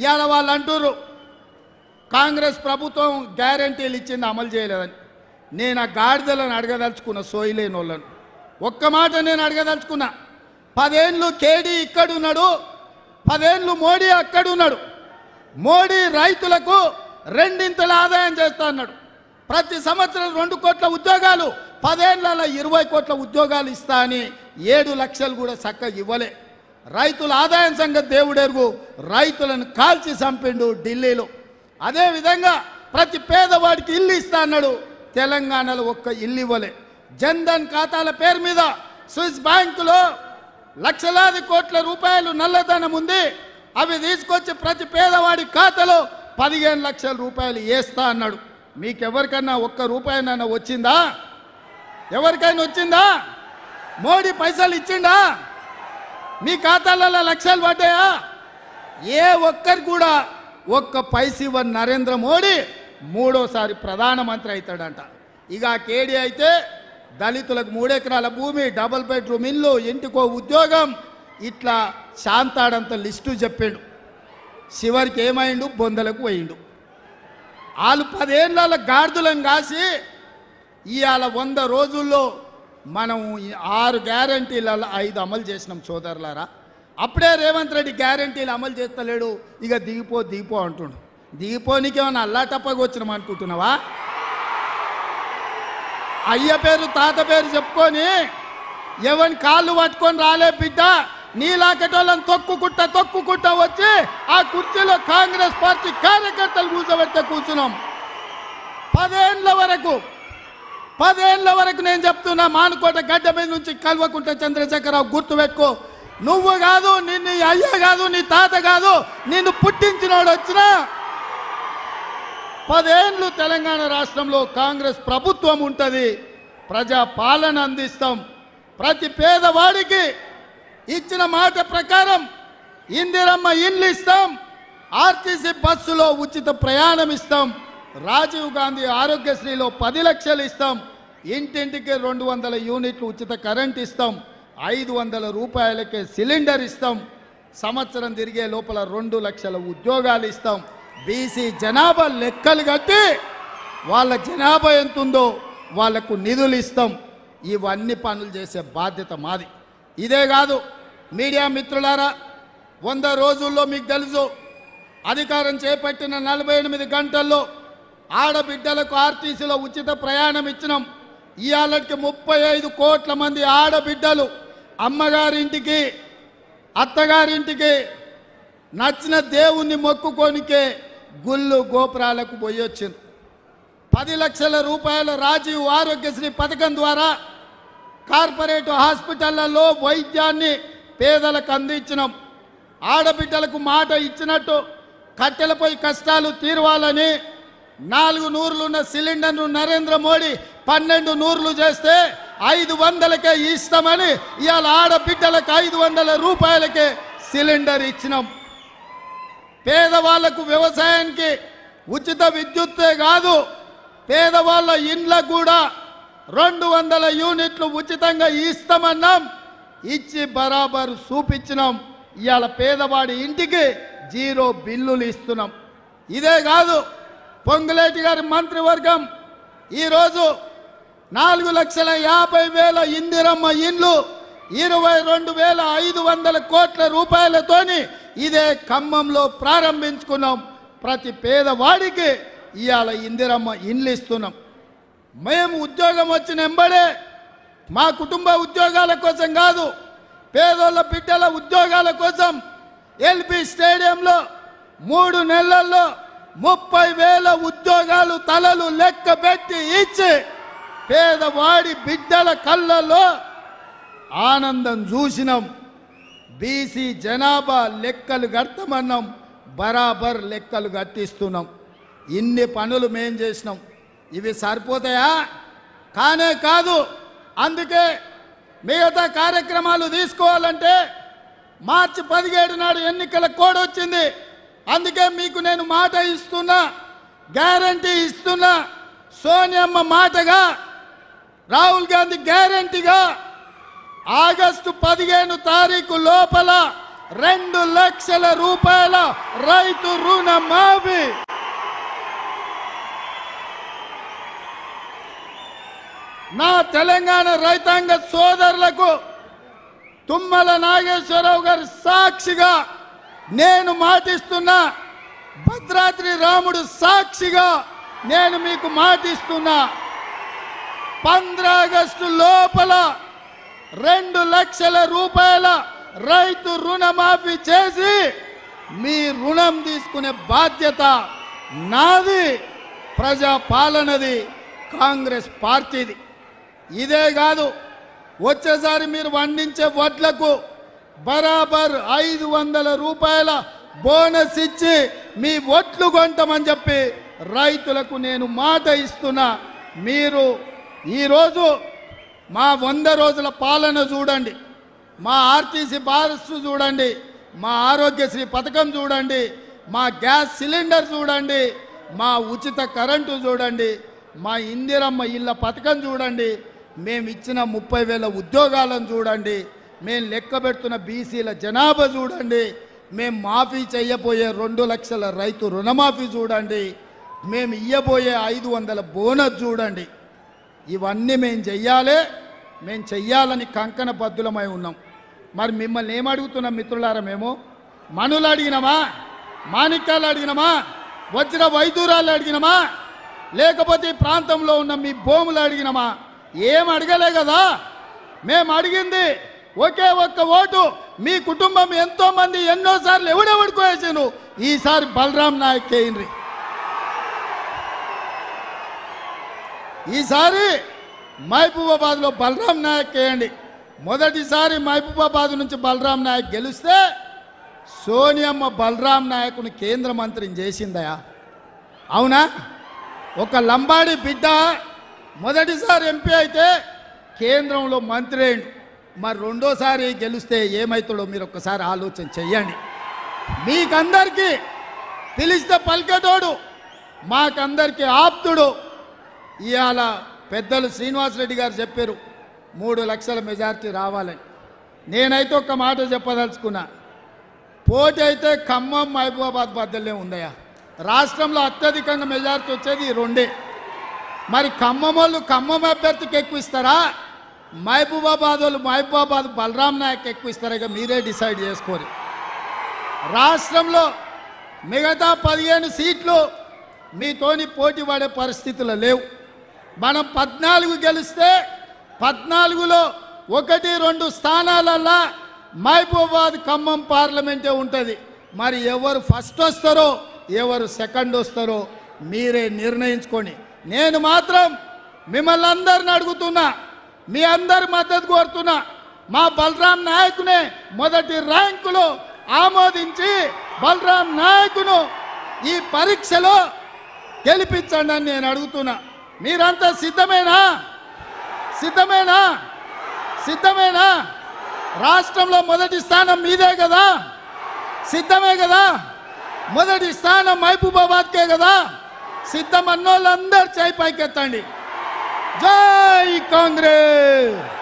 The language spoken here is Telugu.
ఇవాళ వాళ్ళు అంటారు కాంగ్రెస్ ప్రభుత్వం గ్యారెంటీలు ఇచ్చింది అమలు చేయలేదని. నేను ఆ గాడిదలను అడగదలుచుకున్న సోయిలేని వాళ్ళను ఒక్క మాట నేను అడగదలుచుకున్నా. 10 ఏళ్ళు కేడీ ఇక్కడున్నాడు, 10 ఏళ్ళు మోడీ అక్కడున్నాడు. మోడీ రైతులకు 2 ఆదాయం చేస్తా అన్నాడు. ప్రతి సంవత్సరం 2 కోట్ల ఉద్యోగాలు, 10 ఏళ్లలో 20 కోట్ల ఉద్యోగాలు ఇస్తా అని 7 లక్షలు కూడా చక్కగా ఇవ్వలే. రైతుల ఆదాయం సంగతి దేవుడెరుగు, రైతులను కాల్చి చంపిండు ఢిల్లీలో. అదేవిధంగా ప్రతి పేదవాడికి ఇల్లు ఇస్తా అన్నాడు, తెలంగాణలో ఒక్క ఇల్లు ఇవ్వలే. జన్ధన్ ఖాతాల పేరు మీద స్విస్ బ్యాంకులో లక్షలాది కోట్ల రూపాయలు నల్లధనం ఉంది, అవి తీసుకొచ్చి ప్రతి పేదవాడి ఖాతాలో 15 లక్షల రూపాయలు వేస్తా అన్నాడు. మీకెవరికన్నా ఒక్క రూపాయనైనా వచ్చిందా? ఎవరికైనా వచ్చిందా? మోడీ పైసలు ఇచ్చిండా? మీ ఖాతాలలో లక్షలు పడ్డాయా? ఏ ఒక్కరు కూడా ఒక్క పైస ఇవ్వని నరేంద్ర మోడీ 3వ ప్రధానమంత్రి అవుతాడంట. ఇక కేడీ అయితే దళితులకు 3 ఎకరాల భూమి, డబుల్ బెడ్రూమ్ ఇల్లు, ఇంటికో ఉద్యోగం, ఇట్లా శాంతాడంత లిస్టు చెప్పాడు. చివరికి ఏమైండు? బొందలకు పోయిండు. వాళ్ళు 10 ఏళ్ళ గాడిదలను కాసి ఇవాళ 100 రోజుల్లో మనం 6 గ్యారంటీలలో 5 అమలు చేసినాం సోదరులారా. అప్పుడే రేవంత్ రెడ్డి గ్యారంటీలు అమలు చేస్తలేడు, ఇక దిగిపో అంటుండు. దిగిపోనికి ఏమన్నా అల్లాటప్పగా వచ్చినాం అనుకుంటున్నావా? అయ్య పేరు తాత పేరు చెప్పుకొని ఎవరిని కాళ్ళు పట్టుకొని రాలే బిడ్డ, నీలాకటోళ్ళని తొక్కుకుంటా వచ్చి ఆ కుర్చీలో కాంగ్రెస్ పార్టీ కార్యకర్తలు కూర్చోబెడితే కూర్చున్నాం. 10 ఏళ్ళ వరకు నేను చెప్తున్నా, మానుకోట గడ్డ మీద నుంచి కల్వకుంట చంద్రశేఖరరావు గుర్తుపెట్టుకో, నువ్వు కాదు, నిన్ను అయ్య కాదు, నీ తాత కాదు, నిన్ను పుట్టించినోడు వచ్చినా 10 ఏళ్ళు తెలంగాణ రాష్ట్రంలో కాంగ్రెస్ ప్రభుత్వం ఉంటుంది, ప్రజా పాలన అందిస్తాం. ప్రతి పేదవాడికి ఇచ్చిన మాట ప్రకారం ఇందిరమ్మ ఇండ్లు ఇస్తాం, ఆర్టీసీ బస్సులో ఉచిత ప్రయాణం ఇస్తాం, రాజీవ్ గాంధీ ఆరోగ్యశ్రీలో 10 లక్షలు ఇస్తాం, ఇంటింటికి 200 యూనిట్లు ఉచిత కరెంట్ ఇస్తాం, 500 రూపాయలకే సిలిండర్ ఇస్తాం, సంవత్సరం తిరిగే లోపల 2 లక్షల ఉద్యోగాలు ఇస్తాం. బీసీ జనాభా లెక్కలు కట్టి వాళ్ళ జనాభా ఎంతుందో వాళ్లకు నిధులు ఇస్తాం. ఇవన్నీ పనులు చేసే బాధ్యత మాది. ఇదే కాదు మీడియా మిత్రులారా, 100 రోజుల్లో మీకు తెలుసు అధికారం చేపట్టిన 48 గంటల్లో ఆడబిడ్డలకు ఆర్టీసీలో ఉచిత ప్రయాణం ఇచ్చినాం. ఇవాళకి 35 కోట్ల మంది ఆడబిడ్డలు అమ్మగారింటికి అత్తగారింటికి నచ్చిన దేవుణ్ణి మొక్కుకోనికే గుళ్ళు గోపురాలకు పోయొచ్చింది. 10 లక్షల రూపాయల రాజీవ్ ఆరోగ్యశ్రీ పథకం ద్వారా కార్పొరేట్ హాస్పిటళ్లలో వైద్యాన్ని పేదలకు అందించినాం. ఆడబిడ్డలకు మాట ఇచ్చినట్టు కట్టెలపై కష్టాలు తీరవాలని 4 నూర్లున్న సిలిండర్ను నరేంద్ర మోడీ 12 నూర్లు చేస్తే 500కే ఇస్తామని ఇవాళ ఆడబిడ్డలకు 500 రూపాయలకే సిలిండర్ ఇచ్చినాం. పేదవాళ్లకు వ్యవసాయానికి ఉచిత విద్యుత్తే కాదు, పేదవాళ్ళ ఇండ్లకు కూడా 200 యూనిట్లు ఉచితంగా ఇస్తామన్నాం, ఇచ్చి బరాబర్ చూపించినాం. ఇవాళ పేదవాడి ఇంటికి 0 బిల్లులు ఇస్తున్నాం. ఇదే కాదు పొంగులేటి గారి మంత్రివర్గం ఈరోజు 4,50,000 ఇందిరమ్మ ఇండ్లు 22,500 కోట్ల రూపాయలతోని ఇదే ఖమ్మంలో ప్రారంభించుకున్నాం. ప్రతి పేదవాడికి ఇవాళ ఇందిరమ్మ ఇండ్లు ఇస్తున్నాం. మేము ఉద్యోగం వచ్చిన ఎంబడే మా కుటుంబ ఉద్యోగాల కోసం కాదు, పేదోళ్ళ బిడ్డల ఉద్యోగాల కోసం ఎల్బీ స్టేడియంలో 3 నెలల్లో 30,000 ఉద్యోగాలు తలలు లెక్క పెట్టి ఇచ్చి పేదవాడి బిడ్డల కళ్ళల్లో ఆనందం చూసినాం. బీసీ జనాభా లెక్కలు కడతామన్నాం, బరాబర్ లెక్కలు కట్టిస్తున్నాం. ఇన్ని పనులు మేం చేసినాం. ఇవి సరిపోతాయా? కానే కాదు. అందుకే మిగతా కార్యక్రమాలు తీసుకోవాలంటే మార్చి 17 నాడు ఎన్నికల కోడ్ వచ్చింది. అందుకే మీకు నేను మాట ఇస్తున్నా, గ్యారంటీ ఇస్తున్నా. సోనియమ్మ మాటగా, రాహుల్ గాంధీ గ్యారంటీగా ఆగస్టు 15 తారీఖు లోపల 2 లక్షల రూపాయల రైతు రుణమాఫీ. నా తెలంగాణ రైతాంగ సోదరులకు తుమ్మల నాగేశ్వరరావు గారి సాక్షిగా నేను మాటిస్తున్నా, భద్రాద్రి రాముడు సాక్షిగా నేను మీకు మాటిస్తున్నా, 15 ఆగస్టు లోపల 2 లక్షల రూపాయల రైతు రుణమాఫీ చేసి మీ రుణం తీసుకునే బాధ్యత నాది, ప్రజా పాలనది, కాంగ్రెస్ పార్టీది. ఇదే కాదు, వచ్చేసారి మీరు పండించే వడ్లకు బరాబర్ 500 రూపాయల బోనస్ ఇచ్చి మీ వడ్లు కొంటామని చెప్పి రైతులకు నేను మాట ఇస్తున్నా. మీరు ఈరోజు మా 100 రోజుల పాలన చూడండి, మా ఆర్టీసీ బస్ చూడండి, మా ఆరోగ్యశ్రీ పథకం చూడండి, మా గ్యాస్ సిలిండర్ చూడండి, మా ఉచిత కరెంటు చూడండి, మా ఇందిరమ్మ ఇళ్ళ పథకం చూడండి, మేము ఇచ్చిన 30,000 ఉద్యోగాలను చూడండి, మేము లెక్క పెడుతున్న బీసీల జనాభా చూడండి, మేము మాఫీ చేయబోయే 2 లక్షల రైతు రుణమాఫీ చూడండి, మేము ఇయ్యబోయే 500 బోనస్ చూడండి. ఇవన్నీ మేము చెయ్యాలని కంకణ బద్దులమై ఉన్నాం. మరి మిమ్మల్ని ఏమడుగుతున్నాం మిత్రులారా? మేము మనులు అడిగినామా, మాణిక్యాలు అడిగినామా, వజ్ర వైదూరాలు అడిగినామా, లేకపోతే ఈ ప్రాంతంలో ఉన్న మీ భూములు అడిగినామా? ఏం అడగలే కదా. మేము అడిగింది ఒకే ఒక్క ఓటు. మీ కుటుంబం ఎంతో మంది ఎన్నోసార్లు ఎవడెవడికో వేసాను, ఈసారి బలరాం నాయక్ వేయండి. ఈసారి మహబూబాబాద్లో బలరాం నాయక్ వేయండి. మొదటిసారి మహబూబాబాద్ నుంచి బలరాం నాయక్ గెలిస్తే సోనియమ్మ బలరాం నాయకుని కేంద్ర మంత్రిని చేసిందయా? అవునా? ఒక లంబాడి బిడ్డ మొదటిసారి ఎంపీ అయితే కేంద్రంలో మంత్రి అయ్యిండు. మరి రెండోసారి గెలిస్తే ఏమవుతాడో మీరు ఒక్కసారి ఆలోచన చెయ్యండి. మీకందరికీ పిలిస్తే పలికేటోడు, మాకందరికీ ఆప్తుడు. ఇవాళ పెద్దలు శ్రీనివాసరెడ్డి గారు చెప్పారు 3 లక్షల మెజార్టీ రావాలని. నేనైతే ఒక్క మాట చెప్పదలుచుకున్నా, పోటీ అయితే ఖమ్మం మహబూబాబాద్ బద్దలే ఉందయ్యా. రాష్ట్రంలో అత్యధికంగా మెజార్టీ వచ్చేది ఈ 2. మరి ఖమ్మం వాళ్ళు ఖమ్మం అభ్యర్థికి ఎక్కువ ఇస్తారా, మహబూబాబాద్ వాళ్ళు మహబూబాబాద్ బలరాం నాయక్ ఎక్కువ ఇస్తారా? ఇక మీరే డిసైడ్ చేసుకోరు. రాష్ట్రంలో మిగతా 15 సీట్లు మీతోని పోటీ పడే పరిస్థితులు లేవు. మనం 14 గెలిస్తే 14లో 1-2 స్థానాలల్లో మహబూబాబాద్ ఖమ్మం పార్లమెంటే ఉంటుంది. మరి ఎవరు ఫస్ట్ వస్తారో ఎవరు సెకండ్ వస్తారో మీరే నిర్ణయించుకోండి. నేను మాత్రం మిమ్మల్ని అందరిని అడుగుతున్నా, మీ అందరి మద్దతు కోరుతున్నా, మా బలరాం నాయకునే మొదటి ర్యాంకులో ఆమోదించి బలరాం నాయకును ఈ పరీక్షలో గెలిపించండి అని నేను అడుగుతున్నా. మీరంతా సిద్ధమేనా? రాష్ట్రంలో మొదటి స్థానం మీదే కదా, సిద్ధమే కదా? మొదటి స్థానం మహబూబాబాద్కే కదా. సిద్ధం అన్నోళ్ళందరూ చేయి పైకెత్తండి. జై కాంగ్రెస్.